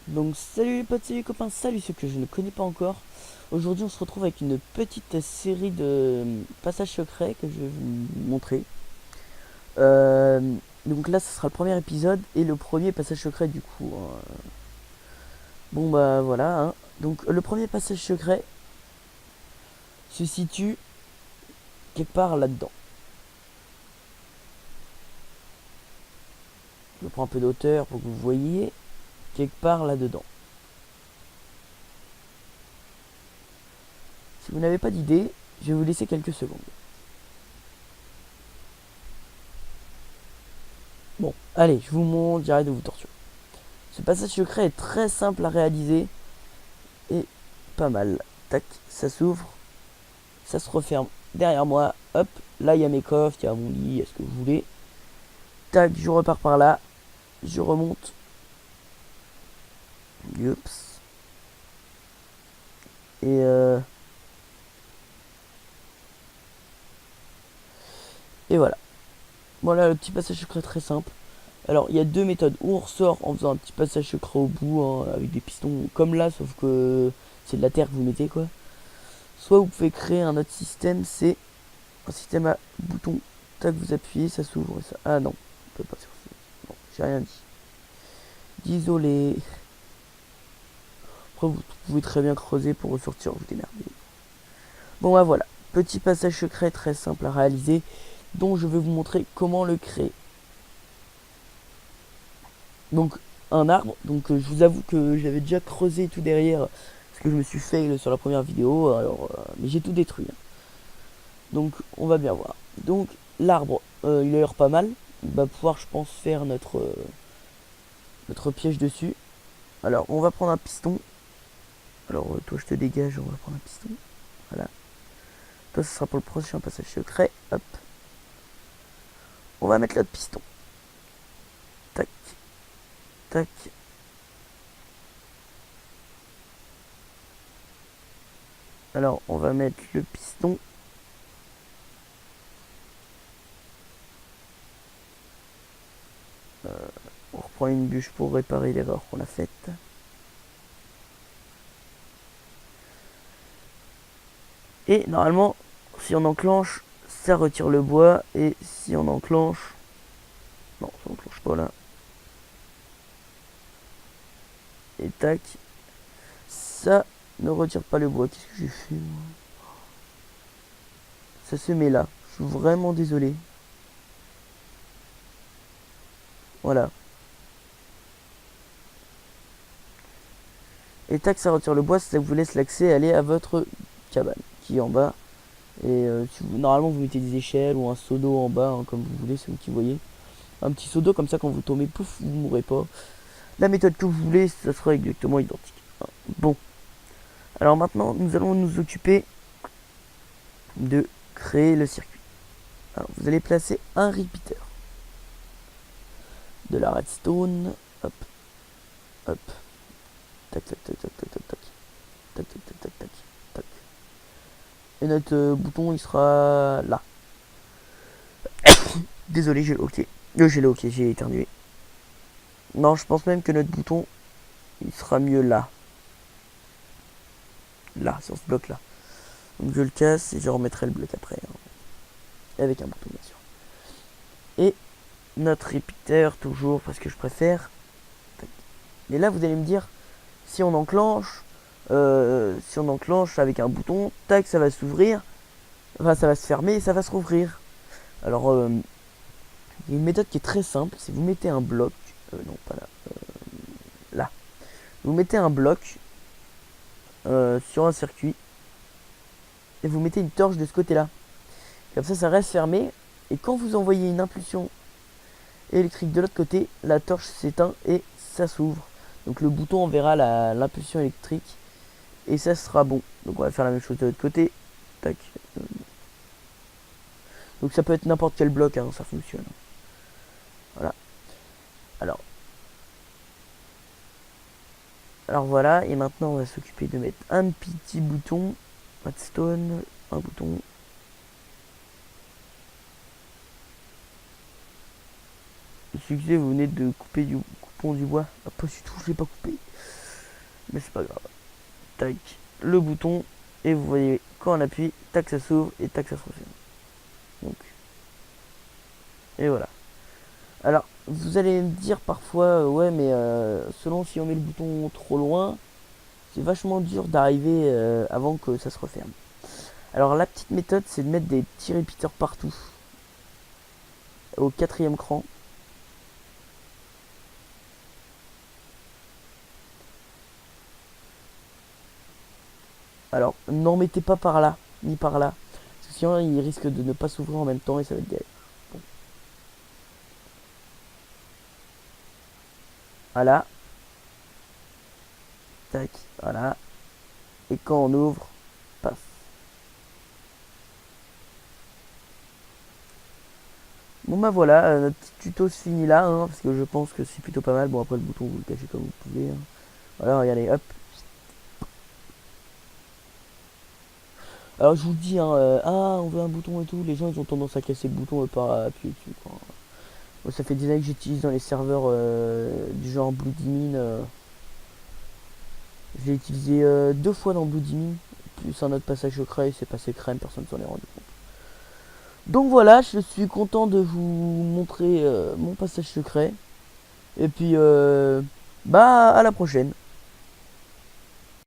Donc salut les potes, salut les copains, salut ceux que je ne connais pas encore. Aujourd'hui on se retrouve avec une petite série de passages secrets que je vais vous montrer. Euh, donc là ce sera le premier épisode et le premier passage secret du coup, hein. Bon bah voilà, hein. Donc le premier passage secret se situe quelque part là-dedans. Je prends un peu d'auteur pour que vous voyez quelque part là-dedans. Si vous n'avez pas d'idée, je vais vous laisser quelques secondes. Bon, allez, je vous montre, j'arrête de vous torturer. Ce passage secret est très simple à réaliser et pas mal. Tac, ça s'ouvre, ça se referme derrière moi. Hop, là il y a mes coffres, il y a mon lit, il y a ce que vous voulez. Tac, je repars par là, je remonte. Oups. Et voilà. Voilà le petit passage secret très simple. Alors il y a deux méthodes. Ou on ressort en faisant un petit passage secret au bout, hein, avec des pistons comme là, sauf que c'est de la terre que vous mettez quoi. Soit vous pouvez créer un autre système, c'est un système à bouton. Tac, vous appuyez, ça s'ouvre. Ça... Ah non, on peut pas sur ça. Bon, j'ai rien dit. Désolé. Après, vous pouvez très bien creuser pour ressortir, vous démerdez. Bon, bah voilà. Petit passage secret très simple à réaliser, dont je vais vous montrer comment le créer. Donc, un arbre. Donc, je vous avoue que j'avais déjà creusé tout derrière, parce que je me suis fail sur la première vidéo. Alors, mais j'ai tout détruit, hein. Donc, on va bien voir. Donc, l'arbre, il a l'air pas mal. On va pouvoir, je pense, faire notre piège dessus. Alors, on va prendre un piston. Alors, toi, je te dégage, on va prendre un piston. Voilà. Toi, ce sera pour le prochain passage secret. Hop. On va mettre l'autre piston. Tac. Tac. Alors, on va mettre le piston. On reprend une bûche pour réparer l'erreur qu'on a faite. Et normalement, si on enclenche, ça retire le bois. Et si on enclenche... Non, ça enclenche pas là. Et tac. Ça ne retire pas le bois. Qu'est-ce que j'ai fait, moi? Ça se met là. Je suis vraiment désolé. Voilà. Et tac, ça retire le bois. Ça vous laisse l'accès à aller à votre cabane qui est en bas. Et si vous, normalement vous mettez des échelles ou un seau d'eau en bas, hein, comme vous voulez, c'est vous qui voyez. Un petit seau d'eau comme ça, quand vous tombez, pouf, vous ne mourrez pas. La méthode que vous voulez, ça sera exactement identique. Bon. Alors maintenant, nous allons nous occuper de créer le circuit. Alors vous allez placer un repeater. De la redstone. Hop. Hop. Tac, tac, tac, tac, tac, tac, tac. Tac, tac, tac, tac, tac, tac. Et notre bouton, il sera là. Désolé, j'ai le hockey. J'ai le hockey, j'ai éternué. Non, je pense même que notre bouton, il sera mieux là. Là, sur ce bloc là. Donc je le casse et je remettrai le bloc après, hein. Avec un bouton bien sûr. Et notre repeater toujours parce que je préfère. Et là vous allez me dire, si on enclenche avec un bouton, tac, ça va s'ouvrir. Enfin ça va se fermer et ça va se rouvrir. Alors il y a une méthode qui est très simple, c'est vous mettez un bloc. Non pas là. Là. Vous mettez un bloc sur un circuit. Et vous mettez une torche de ce côté-là. Comme ça reste fermé. Et quand vous envoyez une impulsion électrique de l'autre côté, la torche s'éteint et ça s'ouvre. Donc le bouton enverra l'impulsion électrique et ça sera bon. Donc on va faire la même chose de l'autre côté. Tac. Donc ça peut être n'importe quel bloc, hein, ça fonctionne. Voilà. Alors voilà, et maintenant on va s'occuper de mettre un petit bouton redstone, un bouton. Le succès, vous venez de couper du coupon du bois. Ah, pas du tout, je l'ai pas coupé. Mais c'est pas grave. Tac, le bouton. Et vous voyez, quand on appuie, tac, ça s'ouvre et tac, ça se referme. Donc, et voilà. Alors, vous allez me dire parfois, ouais, mais selon si on met le bouton trop loin, c'est vachement dur d'arriver avant que ça se referme. Alors, la petite méthode, c'est de mettre des petits répéteurs partout, au quatrième cran. Alors, n'en mettez pas par là, ni par là, parce que sinon, il risque de ne pas s'ouvrir en même temps et ça va être galère. Bon. Voilà, tac, voilà. Et quand on ouvre, paf. Bon bah voilà, notre petit tuto se finit là, hein, parce que je pense que c'est plutôt pas mal. Bon après le bouton vous le cachez comme vous pouvez. Hein. Voilà, regardez, hop. Alors je vous dis, hein, ah on veut un bouton et tout, les gens ils ont tendance à casser le bouton et pas à appuyer dessus. Quoi. Bon, ça fait des années que j'utilise dans les serveurs du genre Bloodymine. Je l'ai utilisé 2 fois dans Bloodymine, plus un autre passage secret, c'est passé crème, personne ne s'en est rendu compte. Donc voilà, je suis content de vous montrer mon passage secret. Et puis, bah, à la prochaine.